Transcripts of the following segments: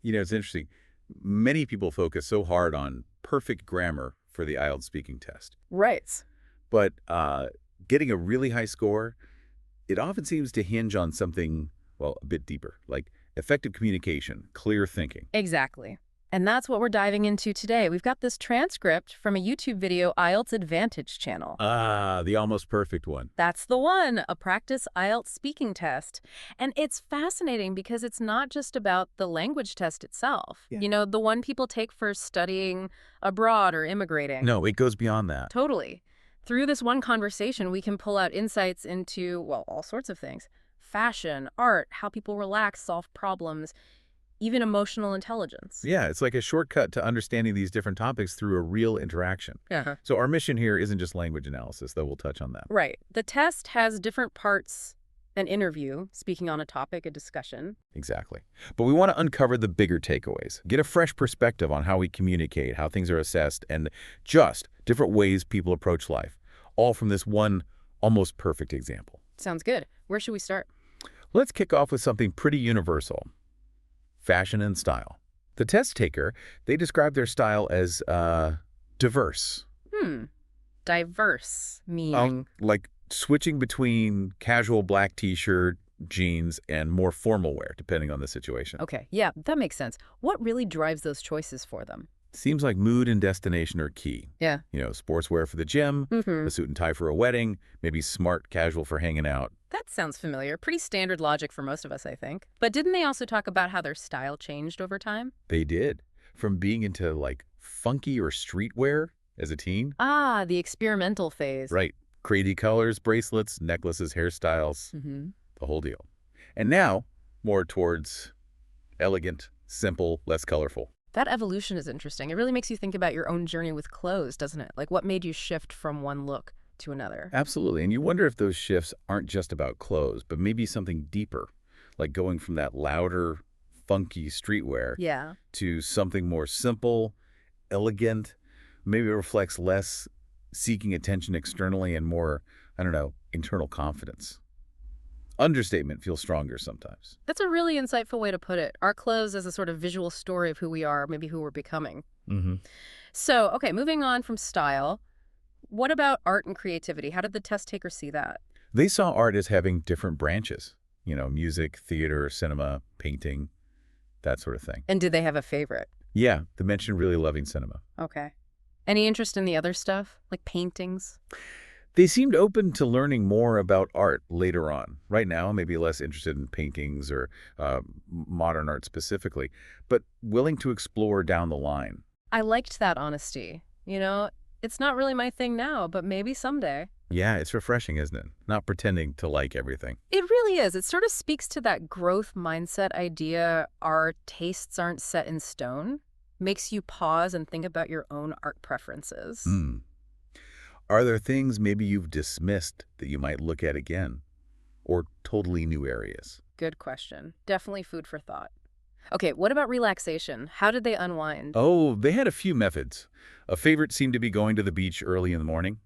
It's interesting. Many people focus so hard on perfect grammar for the IELTS speaking test. Right. But getting a really high score, it often seems to hinge on something, well, a bit deeper, like effective communication, clear thinking. Exactly. And that's what we're diving into today. We've got this transcript from a YouTube video, IELTS Advantage channel. Ah, the almost perfect one. That's the one, a practice IELTS speaking test. And it's fascinating because it's not just about the language test itself. Yeah. You know, the one people take for studying abroad or immigrating. No, it goes beyond that. Totally. Through this one conversation, we can pull out insights into, well, all sorts of things. Fashion, art, how people relax, solve problems, even emotional intelligence. Yeah, it's like a shortcut to understanding these different topics through a real interaction. Uh-huh. So our mission here isn't just language analysis, though we'll touch on that. Right. The test has different parts: an interview, speaking on a topic, a discussion. Exactly. But we want to uncover the bigger takeaways, get a fresh perspective on how we communicate, how things are assessed, and just different ways people approach life, all from this one almost perfect example. Sounds good. Where should we start? Let's kick off with something pretty universal: fashion and style. The test taker, they describe their style as diverse. Diverse meaning. Like switching between casual black t-shirt, jeans, and more formal wear, depending on the situation. Okay, yeah, that makes sense. What really drives those choices for them? Seems like mood and destination are key. Yeah. Sportswear for the gym, Mm-hmm. a suit and tie for a wedding, maybe smart casual for hanging out. That sounds familiar. Pretty standard logic for most of us, I think. But didn't they also talk about how their style changed over time? They did. From being into like funky or streetwear as a teen. Ah, the experimental phase. Right. Crazy colors, bracelets, necklaces, hairstyles, Mm-hmm. the whole deal. And now, more towards elegant, simple, less colorful. That evolution is interesting. It really makes you think about your own journey with clothes, doesn't it? Like, what made you shift from one look to another? Absolutely. And you wonder if those shifts aren't just about clothes, but maybe something deeper, like going from that louder, funky streetwear Yeah. to something more simple, elegant, maybe it reflects less seeking attention externally and more, I don't know, internal confidence. Understatement feels stronger sometimes. That's a really insightful way to put it. Our clothes as a sort of visual story of who we are, maybe who we're becoming. Mm-hmm. So, okay, moving on from style, what about art and creativity? How did the test taker see that? They saw art as having different branches, music, theater, cinema, painting, that sort of thing. And did they have a favorite? Yeah, they mentioned really loving cinema. Okay. Any interest in the other stuff, like paintings? They seemed open to learning more about art later on. Right now, maybe less interested in paintings or modern art specifically, but willing to explore down the line. I liked that honesty. It's not really my thing now, but maybe someday. Yeah, it's refreshing, isn't it? Not pretending to like everything. It really is. It sort of speaks to that growth mindset idea: our tastes aren't set in stone. Makes you pause and think about your own art preferences. Are there things maybe you've dismissed that you might look at again? Or totally new areas? Good question. Definitely food for thought. Okay, what about relaxation? How did they unwind? Oh, they had a few methods. A favorite seemed to be going to the beach early in the morning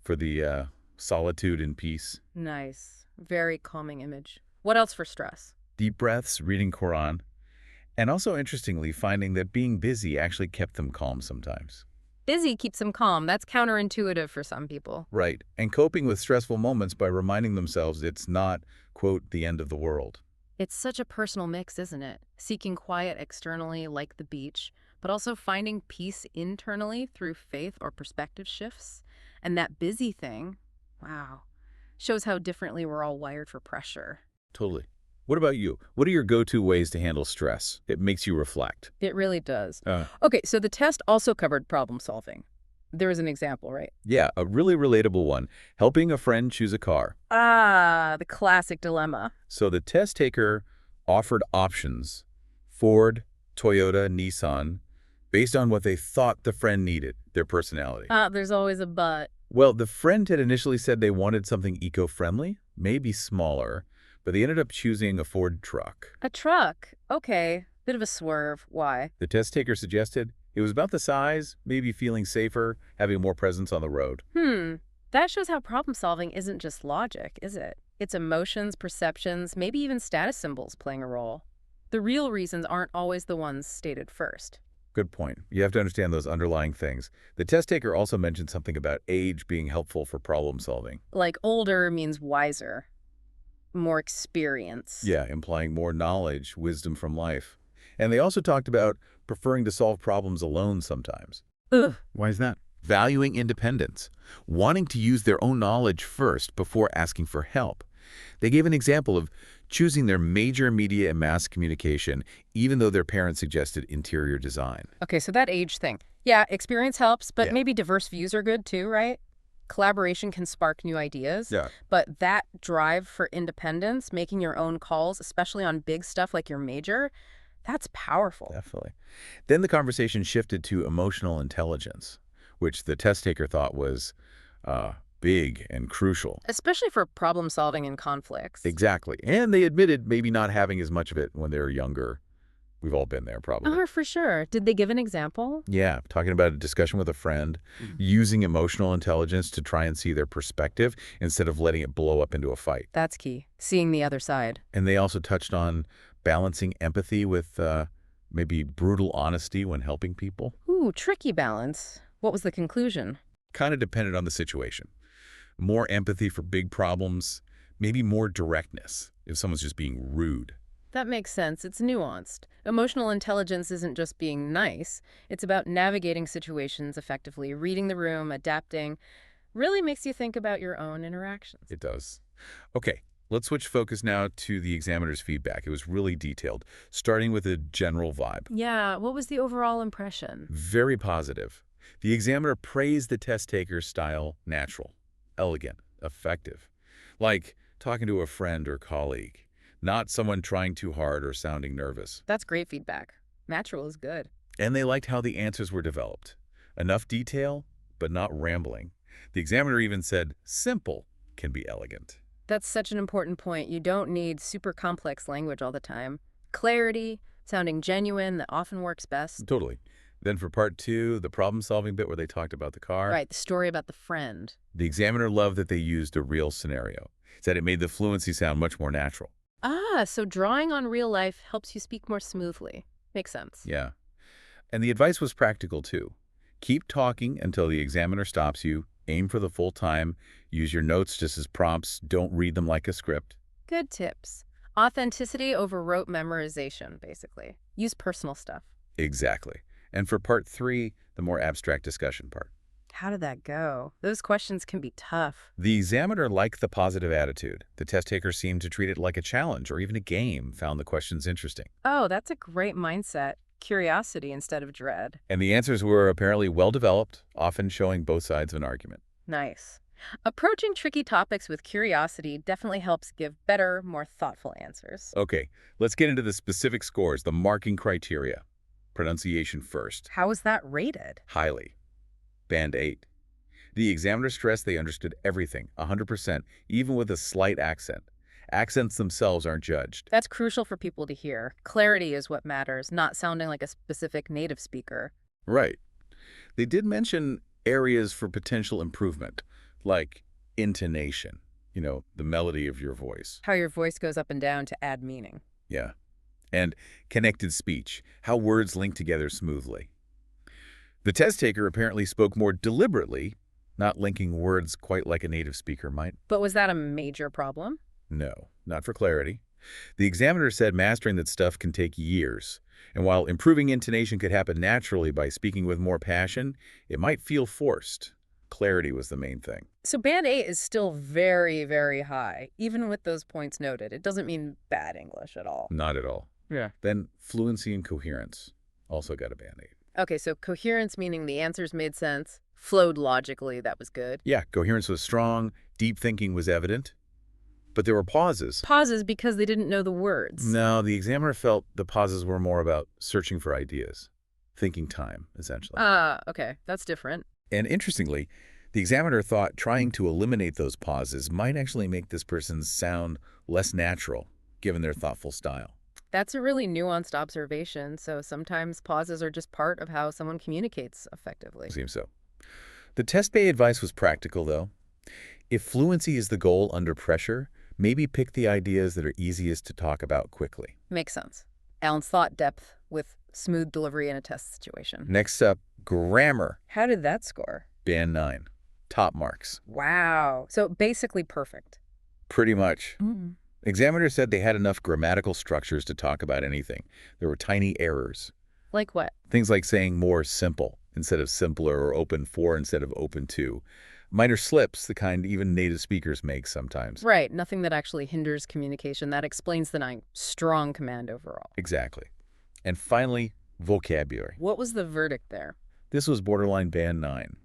for the solitude and peace. Nice. Very calming image. What else for stress? Deep breaths, reading Quran, and also, interestingly, finding that being busy actually kept them calm sometimes. Busy keeps them calm. That's counterintuitive for some people. Right, and coping with stressful moments by reminding themselves it's not, quote, the end of the world. It's such a personal mix, isn't it? Seeking quiet externally, like the beach, but also finding peace internally through faith or perspective shifts. And that busy thing, wow, shows how differently we're all wired for pressure. Totally. What about you? What are your go-to ways to handle stress? It makes you reflect. It really does. Okay, so the test also covered problem solving. There was an example, right? Yeah, a really relatable one. Helping a friend choose a car. Ah, the classic dilemma. So the test taker offered options: Ford, Toyota, Nissan, based on what they thought the friend needed, their personality. There's always a but. Well, the friend had initially said they wanted something eco-friendly, maybe smaller, but they ended up choosing a Ford truck. A truck. Okay, bit of a swerve. Why? The test taker suggested it was about the size, maybe feeling safer, having more presence on the road. That shows how problem solving isn't just logic, is it? It's emotions, perceptions, maybe even status symbols playing a role. The real reasons aren't always the ones stated first. Good point. You have to understand those underlying things. The test taker also mentioned something about age being helpful for problem solving. Like older means wiser, more experience. Yeah, implying more knowledge, wisdom from life. And they also talked about preferring to solve problems alone sometimes. Ugh. Why is that? Valuing independence, wanting to use their own knowledge first before asking for help. They gave an example of choosing their major media and mass communication, even though their parents suggested interior design. Okay, so that age thing. Yeah, experience helps, but Yeah. maybe diverse views are good too, right? Collaboration can spark new ideas. Yeah. But that drive for independence, making your own calls, especially on big stuff like your major, that's powerful. Definitely. Then the conversation shifted to emotional intelligence, which the test taker thought was big and crucial. Especially for problem solving in conflicts. Exactly. And they admitted maybe not having as much of it when they were younger. We've all been there, probably. Oh, for sure. Did they give an example? Yeah, talking about a discussion with a friend, using emotional intelligence to try and see their perspective instead of letting it blow up into a fight. That's key. Seeing the other side. And they also touched on balancing empathy with maybe brutal honesty when helping people. Ooh, tricky balance. What was the conclusion? Kind of depended on the situation. More empathy for big problems, maybe more directness if someone's just being rude. That makes sense. It's nuanced. Emotional intelligence isn't just being nice. It's about navigating situations effectively, reading the room, adapting. Really makes you think about your own interactions. It does. Okay, let's switch focus now to the examiner's feedback. It was really detailed, starting with a general vibe. Yeah, what was the overall impression? Very positive. The examiner praised the test taker's style natural, elegant, effective. Like talking to a friend or colleague, not someone trying too hard or sounding nervous. That's great feedback. Natural is good. And they liked how the answers were developed. Enough detail, but not rambling. The examiner even said simple can be elegant. That's such an important point. You don't need super complex language all the time. Clarity, sounding genuine, that often works best. Totally. Then for part two, the problem-solving bit where they talked about the car. Right, the story about the friend. The examiner loved that they used a real scenario. Said it made the fluency sound much more natural. Ah, so drawing on real life helps you speak more smoothly. Makes sense. Yeah. And the advice was practical too. Keep talking until the examiner stops you. Aim for the full time. Use your notes just as prompts. Don't read them like a script. Good tips. Authenticity over rote memorization, basically. Use personal stuff. Exactly. And for part three, the more abstract discussion part. How did that go? Those questions can be tough. The examiner liked the positive attitude. The test taker seemed to treat it like a challenge or even a game, found the questions interesting. Oh, that's a great mindset. Curiosity instead of dread. And the answers were apparently well developed, often showing both sides of an argument. Nice. Approaching tricky topics with curiosity definitely helps give better, more thoughtful answers. Okay, let's get into the specific scores, the marking criteria. Pronunciation first. How is that rated? Highly. Band 8. The examiner stressed they understood everything, 100%, even with a slight accent. Accents themselves aren't judged. That's crucial for people to hear. Clarity is what matters, not sounding like a specific native speaker. Right. They did mention areas for potential improvement, like intonation, the melody of your voice. How your voice goes up and down to add meaning. Yeah. And connected speech, how words link together smoothly. The test taker apparently spoke more deliberately, not linking words quite like a native speaker might. But was that a major problem? No, not for clarity. The examiner said mastering that stuff can take years, and while improving intonation could happen naturally by speaking with more passion, it might feel forced. Clarity was the main thing. So band 8 is still very, very high, even with those points noted. It doesn't mean bad English at all. Not at all. Yeah. Then fluency and coherence also got a band 8. Okay, so coherence meaning the answers made sense, flowed logically, that was good. Yeah, coherence was strong, deep thinking was evident, but there were pauses. Pauses because they didn't know the words. No, the examiner felt the pauses were more about searching for ideas, thinking time, essentially. Okay, that's different. And interestingly, the examiner thought trying to eliminate those pauses might actually make this person's sound less natural, given their thoughtful style. That's a really nuanced observation, so sometimes pauses are just part of how someone communicates effectively. Seems so. The test bay advice was practical, though. If fluency is the goal under pressure, maybe pick the ideas that are easiest to talk about quickly. Makes sense. Alan's thought depth with smooth delivery in a test situation. Next up, grammar. How did that score? Band 9. Top marks. Wow. So basically perfect. Pretty much. Mm. Examiners said they had enough grammatical structures to talk about anything. There were tiny errors. Like what? Things like saying more simple instead of simpler or open for instead of open to. Minor slips, the kind even native speakers make sometimes. Right. Nothing that actually hinders communication. That explains the 9. Strong command overall. Exactly. And finally, vocabulary. What was the verdict there? This was borderline band 9.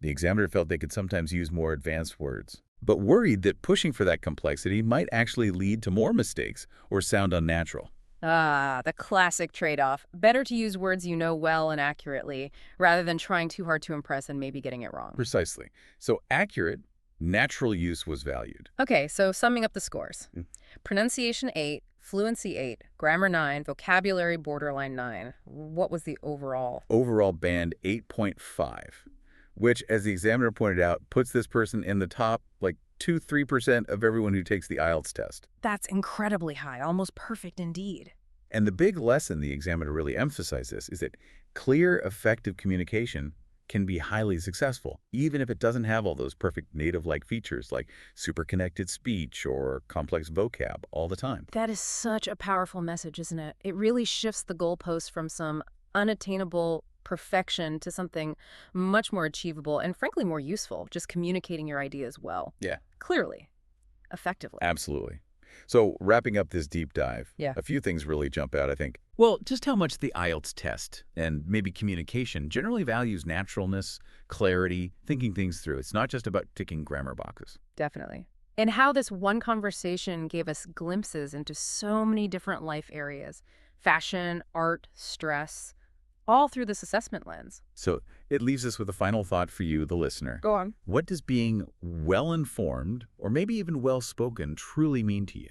The examiner felt they could sometimes use more advanced words, but worried that pushing for that complexity might actually lead to more mistakes or sound unnatural. Ah, the classic trade-off. Better to use words you know well and accurately, rather than trying too hard to impress and maybe getting it wrong. Precisely. So accurate, natural use was valued. Okay, so summing up the scores. Mm. Pronunciation 8, fluency 8, grammar 9, vocabulary borderline 9. What was the overall? Overall band 8.5, which, as the examiner pointed out, puts this person in the top, like 2–3% of everyone who takes the IELTS test. That's incredibly high, almost perfect indeed. And the big lesson the examiner really emphasized this is that clear, effective communication can be highly successful, even if it doesn't have all those perfect native-like features like super connected speech or complex vocab all the time. That is such a powerful message, isn't it? It really shifts the goalpost from some unattainable perfection to something much more achievable and frankly more useful, just communicating your ideas well. Yeah. Clearly, effectively. Absolutely. So wrapping up this deep dive, Yeah. a few things really jump out, I think. Well, just how much the IELTS test and maybe communication generally values naturalness, clarity, thinking things through. It's not just about ticking grammar boxes. Definitely. And how this one conversation gave us glimpses into so many different life areas: fashion, art, stress, all through this assessment lens. So it leaves us with a final thought for you, the listener. Go on. What does being well-informed or maybe even well-spoken truly mean to you?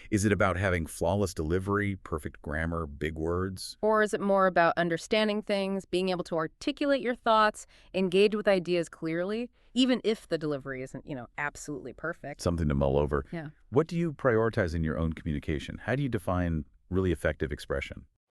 Is it about having flawless delivery, perfect grammar, big words? Or is it more about understanding things, being able to articulate your thoughts, engage with ideas clearly, even if the delivery isn't, absolutely perfect? Something to mull over. Yeah. What do you prioritize in your own communication? How do you define really effective expression?